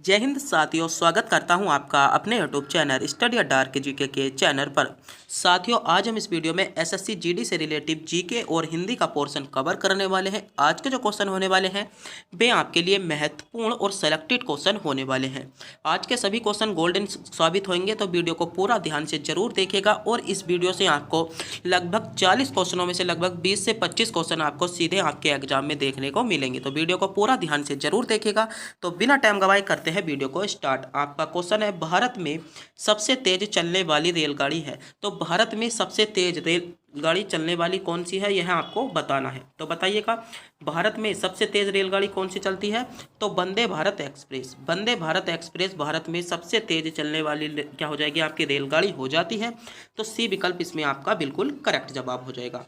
जय हिंद साथियों, स्वागत करता हूं आपका अपने यूट्यूब चैनल स्टडी अड्डा के जीके के चैनल पर। साथियों, आज हम इस वीडियो में एसएससी जीडी से रिलेटिव जीके और हिंदी का पोर्शन कवर करने वाले हैं। आज के जो क्वेश्चन होने वाले हैं वे आपके लिए महत्वपूर्ण और सेलेक्टेड क्वेश्चन होने वाले हैं। आज के सभी क्वेश्चन गोल्डन साबित होंगे, तो वीडियो को पूरा ध्यान से जरूर देखिएगा। और इस वीडियो से आपको लगभग 40 क्वेश्चनों में से लगभग 20 से 25 क्वेश्चन आपको सीधे आपके एग्जाम में देखने को मिलेंगे। तो वीडियो को पूरा ध्यान से जरूर देखिएगा। तो बिना टाइम गवाए करते हैं वीडियो को स्टार्ट। आपका क्वेश्चन है, भारत में सबसे तेज चलने वाली रेलगाड़ी है। तो भारत में सबसे तेज रेलगाड़ी चलने वाली कौन सी है, यह आपको बताना है। तो बताइएगा, भारत में सबसे तेज रेलगाड़ी कौन सी चलती है? तो वंदे भारत एक्सप्रेस। वंदे भारत एक्सप्रेस भारत में सबसे तेज चलने वाली क्या हो जाएगी, आपकी रेलगाड़ी हो जाती है। तो सी विकल्प इसमें आपका बिल्कुल करेक्ट जवाब हो जाएगा।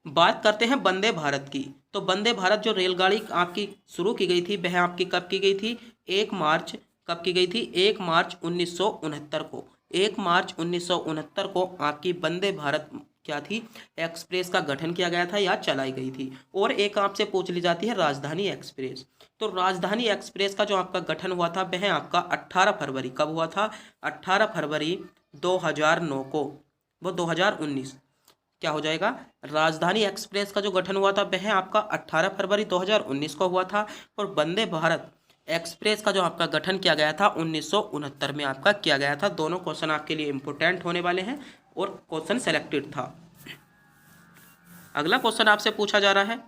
बात करते हैं वंदे भारत की। तो वंदे भारत जो रेलगाड़ी आपकी शुरू की गई थी, वह आपकी कब की गई थी? 1 मार्च। कब की गई थी? 1 मार्च 1969 को। 1 मार्च 1969 को आपकी वंदे भारत क्या थी, एक्सप्रेस का गठन किया गया था या चलाई गई थी। और एक आपसे पूछ ली जाती है राजधानी एक्सप्रेस। तो राजधानी एक्सप्रेस का जो आपका गठन हुआ था वह आपका 18 फरवरी, कब हुआ था? 18 फरवरी 2009 को। वो 2019 क्या हो जाएगा? राजधानी एक्सप्रेस का जो गठन हुआ था वह आपका 18 फरवरी 2019 को हुआ था। और वंदे भारत एक्सप्रेस का जो आपका गठन किया गया था 1969 में आपका किया गया था। दोनों क्वेश्चन आपके लिए इंपोर्टेंट होने वाले हैं और क्वेश्चन सेलेक्टेड था। अगला क्वेश्चन आपसे पूछा जा रहा है,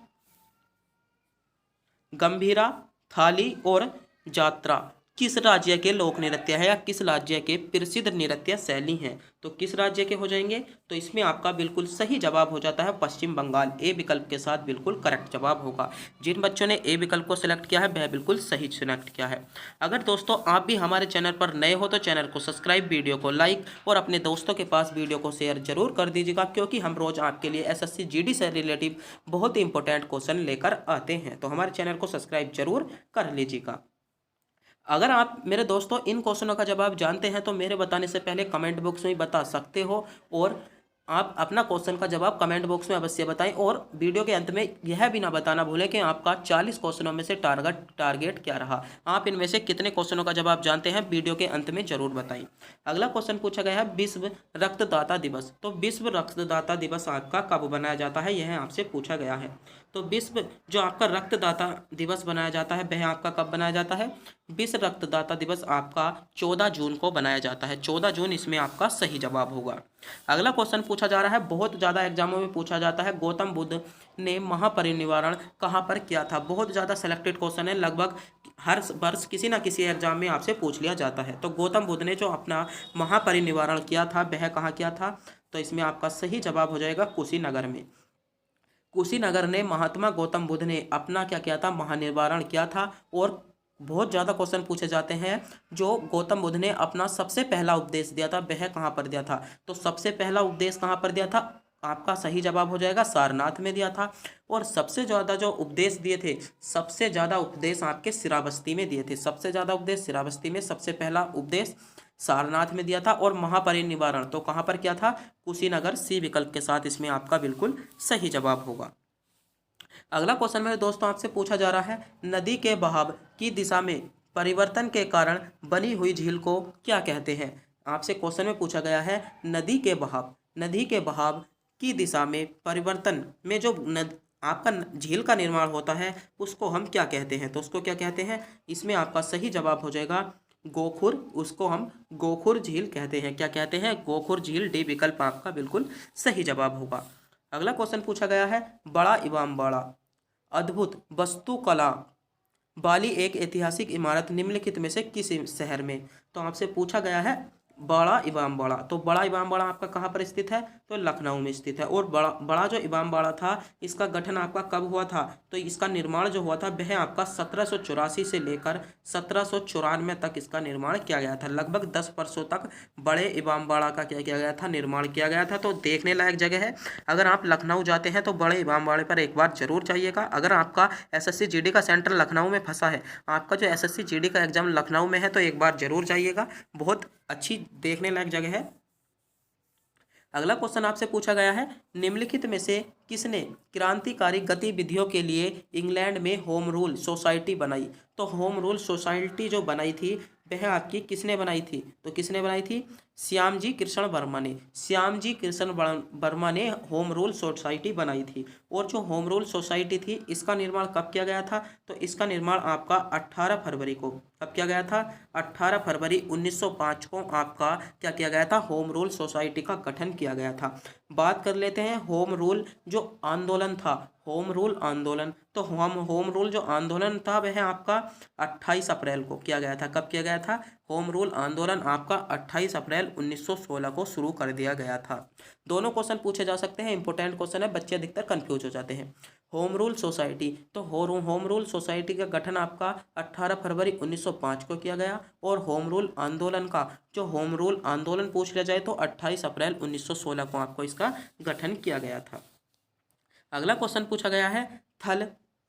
गंभीरा, थाली और जात्रा किस राज्य के लोक नृत्य है या किस राज्य के प्रसिद्ध नृत्य शैली हैं? तो किस राज्य के हो जाएंगे? तो इसमें आपका बिल्कुल सही जवाब हो जाता है पश्चिम बंगाल। ए विकल्प के साथ बिल्कुल करेक्ट जवाब होगा। जिन बच्चों ने ए विकल्प को सिलेक्ट किया है वह बिल्कुल सही सिलेक्ट किया है। अगर दोस्तों आप भी हमारे चैनल पर नए हो तो चैनल को सब्सक्राइब, वीडियो को लाइक और अपने दोस्तों के पास वीडियो को शेयर जरूर कर दीजिएगा, क्योंकि हम रोज आपके लिए एसएससी जीडी से रिलेटिव बहुत ही इंपॉर्टेंट क्वेश्चन लेकर आते हैं। तो हमारे चैनल को सब्सक्राइब जरूर कर लीजिएगा। अगर आप मेरे दोस्तों इन क्वेश्चनों का जवाब जानते हैं तो मेरे बताने से पहले कमेंट बॉक्स में बता सकते हो, और आप अपना क्वेश्चन का जवाब कमेंट बॉक्स में अवश्य बताएं। और वीडियो के अंत में यह भी ना बताना भूलें कि आपका 40 क्वेश्चनों में से टारगेट क्या रहा। आप इनमें से कितने क्वेश्चनों का जवाब जानते हैं, वीडियो के अंत में जरूर बताएं। अगला क्वेश्चन पूछा गया है, विश्व रक्तदाता दिवस। तो विश्व रक्तदाता दिवस आपका कब बनाया जाता है, यह आपसे पूछा गया है। तो विश्व जो आपका रक्तदाता दिवस बनाया जाता है वह आपका कब बनाया जाता है? विश्व रक्तदाता दिवस आपका 14 जून को बनाया जाता है। 14 जून इसमें आपका सही जवाब होगा। अगला क्वेश्चन पूछा जा रहा है, बहुत ज़्यादा एग्जामों में पूछा जाता है, गौतम बुद्ध ने महापरिनिर्वाण कहाँ पर किया था? बहुत ज़्यादा सेलेक्टेड क्वेश्चन है, लगभग हर वर्ष किसी ना किसी एग्जाम में आपसे पूछ लिया जाता है। तो गौतम बुद्ध ने जो अपना महापरिनिर्वाण किया था वह कहाँ किया था? तो इसमें आपका सही जवाब हो जाएगा कुशीनगर में। कुशीनगर ने महात्मा गौतम बुद्ध ने अपना क्या किया था, महानिर्वाण किया था। और बहुत ज़्यादा क्वेश्चन पूछे जाते हैं, जो गौतम बुद्ध ने अपना सबसे पहला उपदेश दिया था वह कहाँ पर दिया था? तो सबसे पहला उपदेश कहाँ पर दिया था? आपका सही जवाब हो जाएगा सारनाथ में दिया था। और सबसे ज़्यादा जो उपदेश दिए थे, सबसे ज़्यादा उपदेश आपके श्रावस्ती में दिए थे। सबसे ज़्यादा उपदेश श्रावस्ती में, सबसे पहला उपदेश सारनाथ में दिया था। और महापरिनिर्वाण तो कहाँ पर किया था? कुशीनगर। सी विकल्प के साथ इसमें आपका बिल्कुल सही जवाब होगा। अगला क्वेश्चन मेरे दोस्तों आपसे पूछा जा रहा है, नदी के बहाव की दिशा में परिवर्तन के कारण बनी हुई झील को क्या कहते हैं? आपसे क्वेश्चन में पूछा गया है, नदी के बहाव की दिशा में परिवर्तन में जो आपका झील का निर्माण होता है उसको हम क्या कहते हैं? तो उसको क्या कहते हैं? इसमें आपका सही जवाब हो जाएगा गोखुर। उसको हम गोखुर झील कहते हैं। क्या कहते हैं? गोखुर झील। डी विकल्प आपका बिल्कुल सही जवाब होगा। अगला क्वेश्चन पूछा गया है, बड़ा इमामबाड़ा अद्भुत वास्तुकला वाली एक ऐतिहासिक इमारत निम्नलिखित में से किस शहर में? तो आपसे पूछा गया है बड़ा इमामबाड़ा। तो बड़ा इमामबाड़ा आपका कहाँ पर स्थित है? तो लखनऊ में स्थित है। और बड़ा जो इमामबाड़ा था इसका गठन आपका कब हुआ था? तो इसका निर्माण जो हुआ था वह आपका 1784 से लेकर 1794 तक इसका निर्माण किया गया था। लगभग 10 वर्षों तक बड़े इमामबाड़ा का क्या किया गया था, निर्माण किया गया था। तो देखने लायक जगह है। अगर आप लखनऊ जाते हैं तो बड़े इमामबाड़े पर एक बार जरूर जाइएगा। अगर आपका एसएससी जीडी का सेंटर लखनऊ में फंसा है, आपका जो एसएससी जीडी का एग्जाम लखनऊ में है, तो एक बार जरूर जाइएगा। बहुत अच्छी देखने लायक जगह है। अगला क्वेश्चन आपसे पूछा गया है, निम्नलिखित में से किसने क्रांतिकारी गतिविधियों के लिए इंग्लैंड में होम रूल सोसाइटी बनाई। तो होम रूल सोसाइटी जो बनाई थी वह आपकी किसने बनाई थी, तो किसने बनाई थी, श्यामजी कृष्ण वर्मा ने। श्यामजी कृष्ण वर्मा ने होम रूल सोसाइटी बनाई थी। और जो होम रूल सोसाइटी थी इसका निर्माण कब किया गया था, तो इसका निर्माण आपका 18 फरवरी को, कब किया गया था, 18 फरवरी 1905 को आपका क्या किया गया था, होम रूल सोसाइटी का गठन किया गया था। बात कर लेते हैं होम रूल जो आंदोलन था, होम रूल आंदोलन। तो होम रूल जो आंदोलन था वह आपका 28 अप्रैल को किया गया था। कब किया गया था, होम रूल आंदोलन आपका 28 अप्रैल 1916 को शुरू कर दिया गया था। दोनों क्वेश्चन पूछे जा सकते हैं, इंपॉर्टेंट क्वेश्चन है, बच्चे अधिकतर कंफ्यूज हो जाते हैं। होम रूल सोसाइटी, तो होम रूल सोसाइटी का गठन आपका 18 फरवरी 1905 को किया गया। और होम रूल आंदोलन का जो होम रूल आंदोलन पूछ लिया जाए तो 28 अप्रैल 1916 को आपको इसका गठन किया गया था। अगला क्वेश्चन पूछा गया है, थल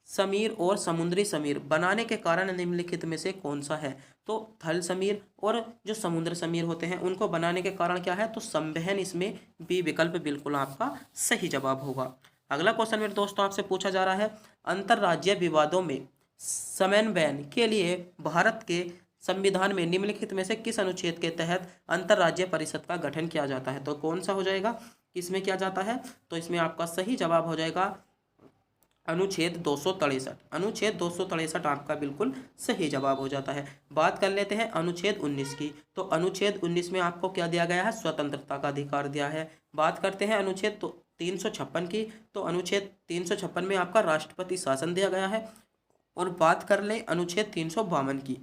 समीर और समुद्री समीर बनाने के कारण निम्नलिखित में से कौन सा है। तो थल समीर और जो समुद्र समीर होते हैं उनको बनाने के कारण क्या है, तो संवहन, इसमें बी विकल्प बिल्कुल आपका सही जवाब होगा। अगला क्वेश्चन मेरे दोस्तों आपसे पूछा जा रहा है, अंतर्राज्यीय विवादों में समन्वयन के लिए भारत के संविधान में निम्नलिखित में से किस अनुच्छेद के तहत अंतर्राज्यीय परिषद का गठन किया जाता है। तो कौन सा हो जाएगा, किसमें किया जाता है, तो इसमें आपका सही जवाब हो जाएगा अनुच्छेद 263। अनुच्छेद 263 आपका बिल्कुल सही जवाब हो जाता है। बात कर लेते हैं अनुच्छेद 19 की। तो अनुच्छेद 19 में आपको क्या दिया गया है, स्वतंत्रता का अधिकार दिया है। बात करते हैं अनुच्छेद 356 की। तो अनुच्छेद 356 में आपका राष्ट्रपति शासन दिया गया है। और बात कर ले अनुच्छेद 352 की।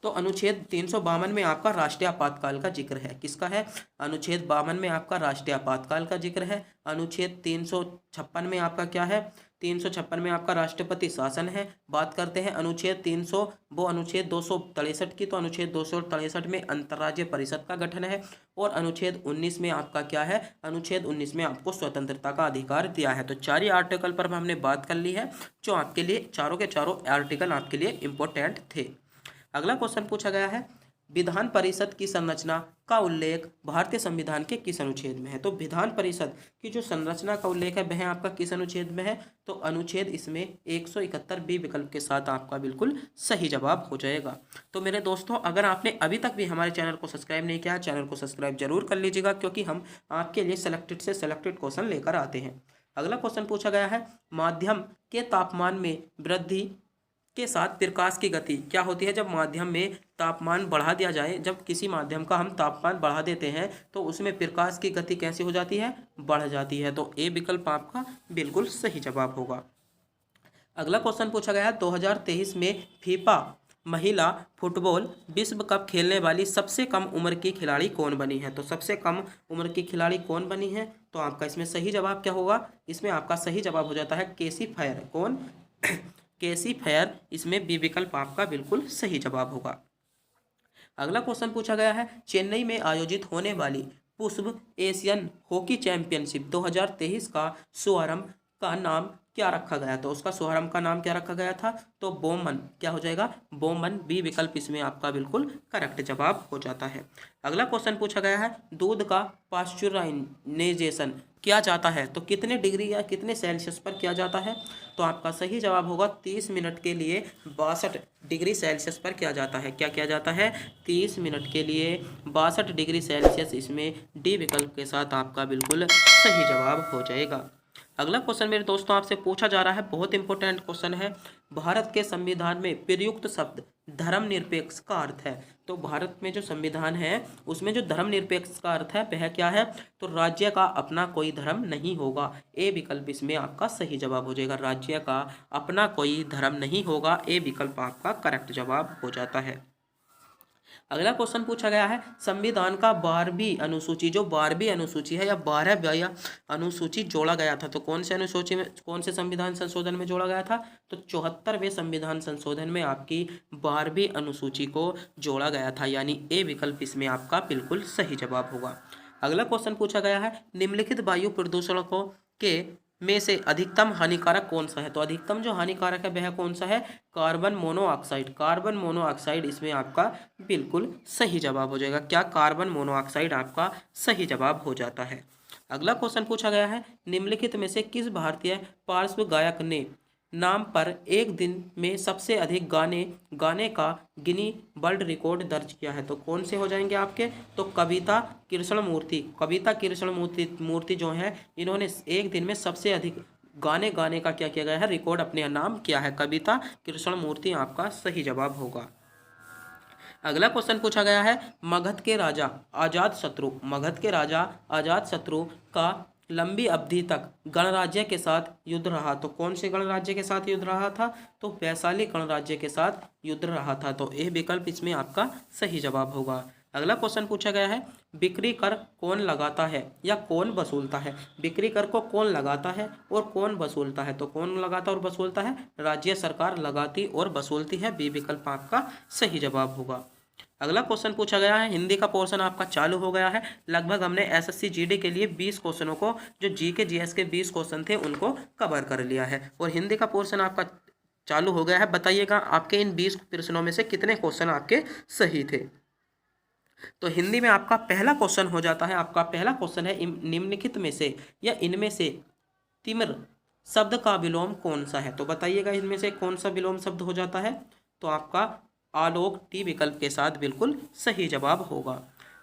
तो अनुच्छेद 352 में आपका राष्ट्रीय आपातकाल का जिक्र है। किसका है, अनुच्छेद 52 में आपका राष्ट्रीय आपातकाल का जिक्र है। अनुच्छेद 356 में आपका क्या है, 356 में आपका राष्ट्रपति शासन है। बात करते हैं अनुच्छेद 263 की। तो अनुच्छेद 263 में अंतर्राज्यीय परिषद का गठन है। और अनुच्छेद 19 में आपका क्या है, अनुच्छेद 19 में आपको स्वतंत्रता का अधिकार दिया है। तो चार ही आर्टिकल पर हमने बात कर ली है, जो आपके लिए चारों के चारों आर्टिकल आपके लिए इंपॉर्टेंट थे। अगला क्वेश्चन पूछा गया है, विधान परिषद की संरचना का उल्लेख भारतीय संविधान के किस अनुच्छेद में है। तो विधान परिषद की जो संरचना का उल्लेख है वह आपका किस अनुच्छेद में है, तो अनुच्छेद इसमें 171 बी विकल्प के साथ आपका बिल्कुल सही जवाब हो जाएगा। तो मेरे दोस्तों, अगर आपने अभी तक भी हमारे चैनल को सब्सक्राइब नहीं किया, चैनल को सब्सक्राइब जरूर कर लीजिएगा, क्योंकि हम आपके लिए सेलेक्टेड से सेलेक्टेड क्वेश्चन लेकर आते हैं। अगला क्वेश्चन पूछा गया है, माध्यम के तापमान में वृद्धि के साथ प्रकाश की गति क्या होती है। जब माध्यम में तापमान बढ़ा दिया जाए, जब किसी माध्यम का हम तापमान बढ़ा देते हैं तो उसमें प्रकाश की गति कैसी हो जाती है, बढ़ जाती है। तो ए विकल्प आपका बिल्कुल सही जवाब होगा। अगला क्वेश्चन पूछा गया है, 2023 में फीफा महिला फुटबॉल विश्व कप खेलने वाली सबसे कम उम्र की खिलाड़ी कौन बनी है। तो सबसे कम उम्र की खिलाड़ी कौन बनी है, तो आपका इसमें सही जवाब क्या होगा, इसमें आपका सही जवाब हो जाता है केसी फेयर। कौन, केसी फेयर, इसमें बी विकल्प आपका बिल्कुल सही जवाब होगा। अगला क्वेश्चन पूछा गया है, चेन्नई में आयोजित होने वाली पुष्प एशियन हॉकी चैंपियनशिप 2023 का शुभारंभ का नाम क्या रखा गया। तो उसका शुभारंभ का नाम क्या रखा गया था, तो बोमन, क्या हो जाएगा, बोमन, बी विकल्प इसमें आपका बिल्कुल करेक्ट जवाब हो जाता है। अगला क्वेश्चन पूछा गया है, दूध का पाश्चुराइजेशन किया जाता है तो कितने डिग्री या कितने सेल्सियस पर किया जाता है। तो आपका सही जवाब होगा 30 मिनट के लिए 62 डिग्री सेल्सियस पर किया जाता है। क्या किया जाता है, 30 मिनट के लिए 62 डिग्री सेल्सियस, इसमें डी विकल्प के साथ आपका बिल्कुल सही जवाब हो जाएगा। अगला क्वेश्चन मेरे दोस्तों आपसे पूछा जा रहा है, बहुत इंपॉर्टेंट क्वेश्चन है, भारत के संविधान में प्रयुक्त शब्द धर्मनिरपेक्ष का अर्थ है। तो भारत में जो संविधान है उसमें जो धर्मनिरपेक्ष का अर्थ है वह क्या है, तो राज्य का अपना कोई धर्म नहीं होगा। ए विकल्प इसमें आपका सही जवाब हो जाएगा, राज्य का अपना कोई धर्म नहीं होगा। ए विकल्प आपका करेक्ट जवाब हो जाता है। अगला क्वेश्चन पूछा गया है, संविधान का 12वीं अनुसूची, जो 12वीं अनुसूची है या 12वीं अनुसूची जोड़ा गया था, तो कौन से अनुसूची में, कौन से संविधान संशोधन में जोड़ा गया था, तो 74वें संविधान संशोधन में आपकी 12वीं अनुसूची को जोड़ा गया था, यानी ए विकल्प इसमें आपका बिल्कुल सही जवाब होगा। अगला क्वेश्चन पूछा गया है, निम्नलिखित वायु प्रदूषणों के में से अधिकतम हानिकारक कौन सा है? तो अधिकतम जो हानिकारक है वह कौन सा है? Carbon monoxide. कार्बन मोनोऑक्साइड इसमें आपका बिल्कुल सही जवाब हो जाएगा। क्या? कार्बन मोनोऑक्साइड आपका सही जवाब हो जाता है। अगला क्वेश्चन पूछा गया है, निम्नलिखित में से किस भारतीय पार्श्व गायक ने नाम पर एक दिन में सबसे अधिक गाने गाने का गिनी वर्ल्ड रिकॉर्ड दर्ज किया है? तो कौन से हो जाएंगे आपके? तो कविता कृष्णमूर्ति। कविता कृष्णमूर्ति जो है, इन्होंने एक दिन में सबसे अधिक गाने गाने का क्या किया गया है? रिकॉर्ड अपने नाम किया है। कविता कृष्णमूर्ति आपका सही जवाब होगा। अगला क्वेश्चन पूछा गया है, मगध के राजा अजातशत्रु, मगध के राजा अजातशत्रु का लंबी अवधि तक गणराज्य के साथ युद्ध रहा। तो कौन से गणराज्य के साथ युद्ध रहा था? तो वैशाली गणराज्य के साथ युद्ध रहा था। तो यह विकल्प इसमें आपका सही जवाब होगा। अगला क्वेश्चन पूछा गया है, बिक्री कर कौन लगाता है या कौन वसूलता है? बिक्री कर को कौन लगाता है और कौन वसूलता है? तो कौन लगाता और वसूलता है? राज्य सरकार लगाती और वसूलती है। बी विकल्प आपका सही जवाब होगा। अगला क्वेश्चन पूछा गया है, हिंदी का पोर्शन आपका चालू हो गया है। लगभग हमने एसएससी जीडी के लिए 20 क्वेश्चनों को, जो जीके जीएस के 20 क्वेश्चन थे, उनको कवर कर लिया है और हिंदी का पोर्शन आपका चालू हो गया है। बताइएगा आपके इन 20 प्रश्नों में से कितने क्वेश्चन आपके सही थे? तो हिंदी में आपका पहला क्वेश्चन हो जाता है, आपका पहला क्वेश्चन है, निम्नलिखित में से या इनमें से तिमिर शब्द का विलोम कौन सा है? तो बताइएगा इनमें से कौन सा विलोम शब्द हो जाता है? तो आपका आलोक टी विकल्प के साथ बिल्कुल सही जवाब होगा।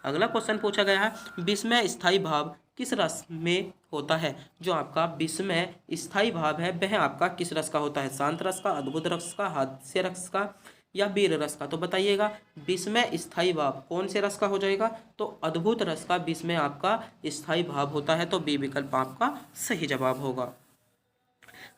अगला क्वेश्चन पूछा गया है, विस्मय स्थायी भाव किस रस में होता है? जो आपका विस्मय स्थायी भाव है वह आपका किस रस का होता है? शांत रस का, अद्भुत रस का, हास्य रस का या वीर रस का? तो बताइएगा विस्मय स्थायी भाव कौन से रस का हो जाएगा? तो अद्भुत रस का विस्मय आपका स्थायी भाव होता है। तो बी विकल्प आपका सही जवाब होगा।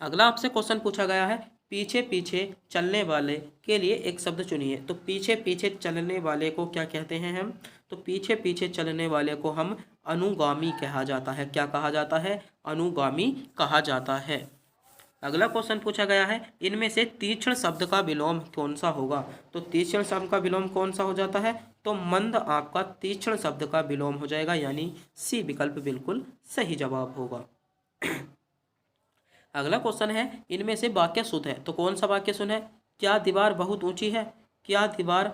अगला आपसे क्वेश्चन पूछा गया है, पीछे पीछे चलने वाले के लिए एक शब्द चुनिए। तो पीछे पीछे चलने वाले को क्या कहते हैं हम? तो पीछे पीछे चलने वाले को हम अनुगामी कहा जाता है। क्या कहा जाता है? अनुगामी कहा जाता है। अगला क्वेश्चन पूछा गया है, इनमें से तीक्ष्ण शब्द का विलोम कौन सा होगा? तो तीक्ष्ण शब्द का विलोम कौन सा हो जाता है? तो मंद आपका तीक्ष्ण शब्द का विलोम हो जाएगा, यानी सी विकल्प बिल्कुल सही जवाब होगा। अगला क्वेश्चन है, इनमें से वाक्य शुद्ध है। तो कौन सा वाक्य शुद्ध है? क्या दीवार बहुत ऊंची है? क्या दीवार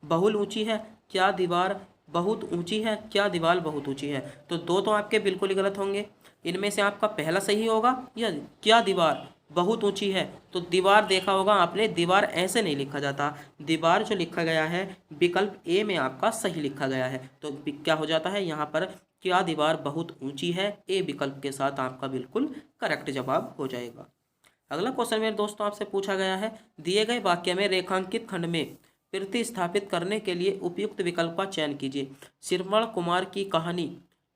बहुल ऊंची है? क्या दीवार बहुत ऊंची है? क्या दीवार बहुत ऊंची है? तो दो तो आपके बिल्कुल ही गलत होंगे। इनमें से आपका पहला सही होगा, या क्या दीवार बहुत ऊंची है? तो दीवार देखा होगा आपने, दीवार ऐसे नहीं लिखा जाता। दीवार जो लिखा गया है विकल्प ए में आपका सही लिखा गया है। तो क्या हो जाता है यहाँ पर? क्या दीवार बहुत ऊंची है, ए विकल्प के साथ आपका बिल्कुल करेक्ट जवाब हो जाएगा। अगला क्वेश्चन मेरे दोस्तों आपसे पूछा गया है, दिए गए वाक्य में रेखांकित खंड में प्रतिस्थापित करने के लिए उपयुक्त विकल्प का चयन कीजिए। श्रवण कुमार की कहानी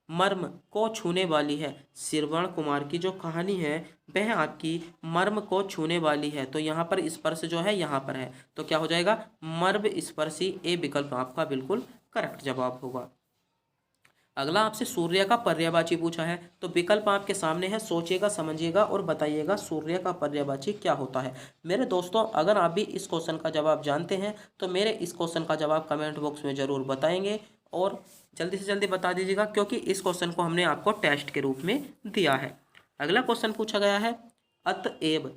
मर्म को छूने वाली है। श्रवण कुमार की जो कहानी है वह आपकी मर्म को छूने वाली है। तो यहाँ पर स्पर्श जो है यहाँ पर है, तो क्या हो जाएगा? मर्म स्पर्शी, ए विकल्प आपका बिल्कुल करेक्ट जवाब होगा। अगला आपसे सूर्य का पर्यायवाची पूछा है। तो विकल्प आपके सामने है, सोचिएगा, समझिएगा और बताइएगा सूर्य का पर्यायवाची क्या होता है। मेरे दोस्तों, अगर आप भी इस क्वेश्चन का जवाब जानते हैं तो मेरे इस क्वेश्चन का जवाब कमेंट बॉक्स में ज़रूर बताएंगे और जल्दी से जल्दी बता दीजिएगा, क्योंकि इस क्वेश्चन को हमने आपको टेस्ट के रूप में दिया है। अगला क्वेश्चन पूछा गया है, अतएव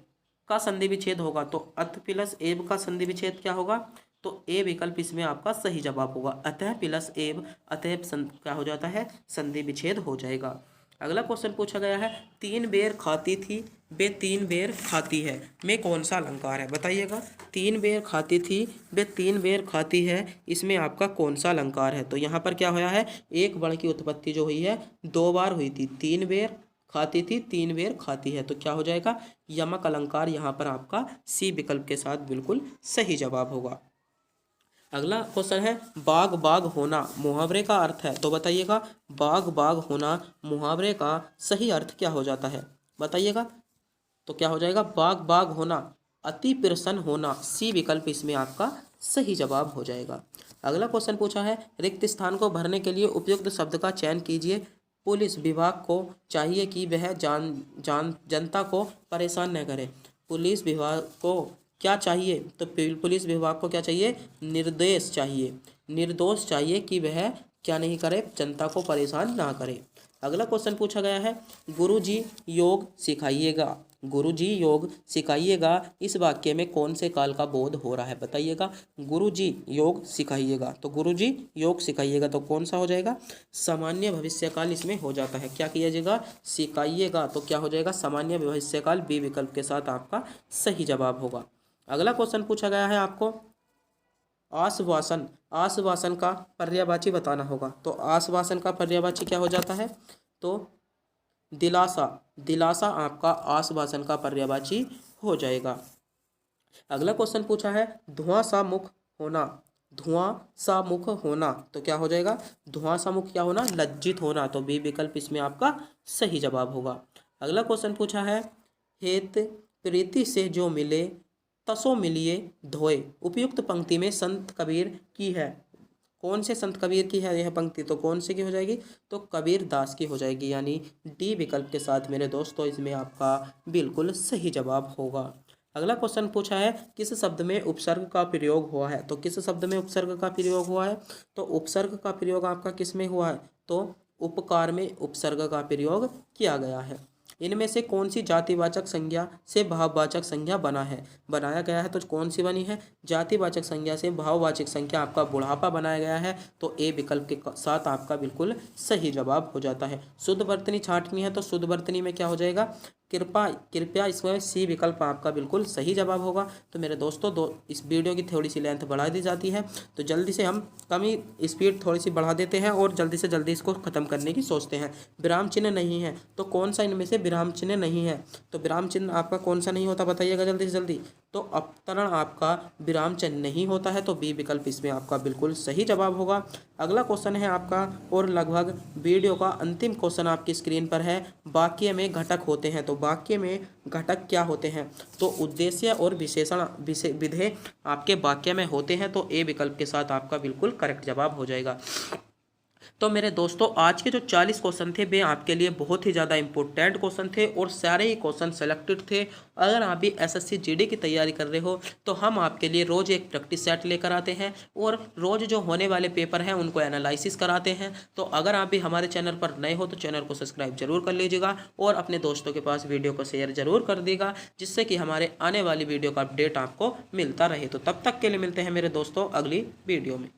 का संधि विच्छेद होगा। तो अत प्लस एव का संधि विच्छेद क्या होगा? तो ए विकल्प इसमें आपका सही जवाब होगा। अतः प्लस एव, अतः क्या हो जाता है? संधि विच्छेद हो जाएगा। अगला क्वेश्चन पूछा गया है, 3 बेर खाती थी वे 3 बेर खाती है में कौन सा अलंकार है? बताइएगा, 3 बेर खाती थी वे 3 बेर खाती है, इसमें आपका कौन सा अलंकार है? तो यहाँ पर क्या होया है? एक वर्ण की उत्पत्ति जो हुई है 2 बार हुई थी। 3 बेर खाती थी, 3 बेर खाती है, तो क्या हो जाएगा? यमक अलंकार यहाँ पर आपका सी विकल्प के साथ बिल्कुल सही जवाब होगा। अगला क्वेश्चन है, बाग बाग होना मुहावरे का अर्थ है। तो बताइएगा, बाग बाग होना मुहावरे का सही अर्थ क्या हो जाता है? बताइएगा। तो क्या हो जाएगा? बाग बाग होना अति प्रसन्न होना, सी विकल्प इसमें आपका सही जवाब हो जाएगा। अगला क्वेश्चन पूछा है, रिक्त स्थान को भरने के लिए उपयुक्त शब्द का चयन कीजिए। पुलिस विभाग को चाहिए कि वह जनता को परेशान न करे। पुलिस विभाग को क्या चाहिए? तो पुलिस विभाग को क्या चाहिए? निर्देश चाहिए, निर्दोष चाहिए कि वह क्या नहीं करे? जनता को परेशान ना करे। अगला क्वेश्चन पूछा गया है, गुरुजी योग सिखाइएगा। गुरुजी योग सिखाइएगा, इस वाक्य में कौन से काल का बोध हो रहा है बताइएगा। गुरुजी योग सिखाइएगा, तो गुरुजी योग सिखाइएगा तो कौन सा हो जाएगा, सामान्य भविष्यकाल इसमें हो जाता है। क्या किया जाएगा, सिखाइएगा, तो क्या हो जाएगा, सामान्य भविष्यकाल, बी विकल्प के साथ आपका सही जवाब होगा। अगला क्वेश्चन पूछा गया है आपको, आश्वासन, आश्वासन का पर्यायवाची बताना होगा। तो आश्वासन का पर्यायवाची क्या हो जाता है, तो दिलासा, दिलासा आपका आश्वासन का पर्यायवाची हो जाएगा। अगला क्वेश्चन पूछा है, धुआं सा मुख होना, धुआं सा मुख होना, तो क्या हो जाएगा, धुआं सा मुख क्या होना, लज्जित होना, तो बी विकल्प इसमें आपका सही जवाब होगा। अगला क्वेश्चन पूछा है, हेत प्रीति से जो मिले तसो मिलिए धोए, उपयुक्त पंक्ति में संत कबीर की है। कौन से संत कबीर की है यह पंक्ति, तो कौन से की हो जाएगी, तो कबीर दास की हो जाएगी, यानी डी विकल्प के साथ मेरे दोस्तों इसमें आपका बिल्कुल सही जवाब होगा। अगला क्वेश्चन पूछा है, किस शब्द में उपसर्ग का प्रयोग हुआ है। तो किस शब्द में उपसर्ग का प्रयोग हुआ है, तो उपसर्ग का प्रयोग आपका किस में हुआ है, तो उपकार में उपसर्ग का प्रयोग किया गया है। इनमें से कौन सी जातिवाचक संज्ञा से भाववाचक संज्ञा बनाया गया है, तो कौन सी बनी है, जातिवाचक संज्ञा से भाववाचक संज्ञा आपका बुढ़ापा बनाया गया है, तो ए विकल्प के साथ आपका बिल्कुल सही जवाब हो जाता है। शुद्ध वर्तनी छांटनी है, तो शुद्ध वर्तनी में क्या हो जाएगा, कृपया, इसमें सी विकल्प आपका बिल्कुल सही जवाब होगा। तो मेरे दोस्तों इस वीडियो की थोड़ी सी लेंथ बढ़ा दी जाती है, तो जल्दी से हम कम ही स्पीड थोड़ी सी बढ़ा देते हैं और जल्दी से जल्दी इसको ख़त्म करने की सोचते हैं। विराम चिन्ह नहीं है, तो कौन सा इनमें से विराम चिन्ह नहीं है, तो विराम चिन्ह आपका कौन सा नहीं होता बताइएगा जल्दी से जल्दी, तो अवतरण आपका विराम चिन्ह नहीं होता है, तो बी विकल्प इसमें आपका बिल्कुल सही जवाब होगा। अगला क्वेश्चन है आपका, और लगभग वीडियो का अंतिम क्वेश्चन आपकी स्क्रीन पर है, वाक्य में घटक होते हैं, तो वाक्य में घटक क्या होते हैं, तो उद्देश्य और विशेषण विधेय आपके वाक्य में होते हैं, तो ए विकल्प के साथ आपका बिल्कुल करेक्ट जवाब हो जाएगा। तो मेरे दोस्तों आज के जो 40 क्वेश्चन थे वे आपके लिए बहुत ही ज़्यादा इंपॉर्टेंट क्वेश्चन थे और सारे ही क्वेश्चन सेलेक्टेड थे। अगर आप भी एसएससी जीडी की तैयारी कर रहे हो तो हम आपके लिए रोज़ एक प्रैक्टिस सेट लेकर आते हैं और रोज़ जो होने वाले पेपर हैं उनको एनालिसिस कराते हैं। तो अगर आप भी हमारे चैनल पर नए हो तो चैनल को सब्सक्राइब जरूर कर लीजिएगा और अपने दोस्तों के पास वीडियो को शेयर जरूर कर देगा, जिससे कि हमारे आने वाली वीडियो का अपडेट आपको मिलता रहे। तो तब तक के लिए मिलते हैं मेरे दोस्तों अगली वीडियो में।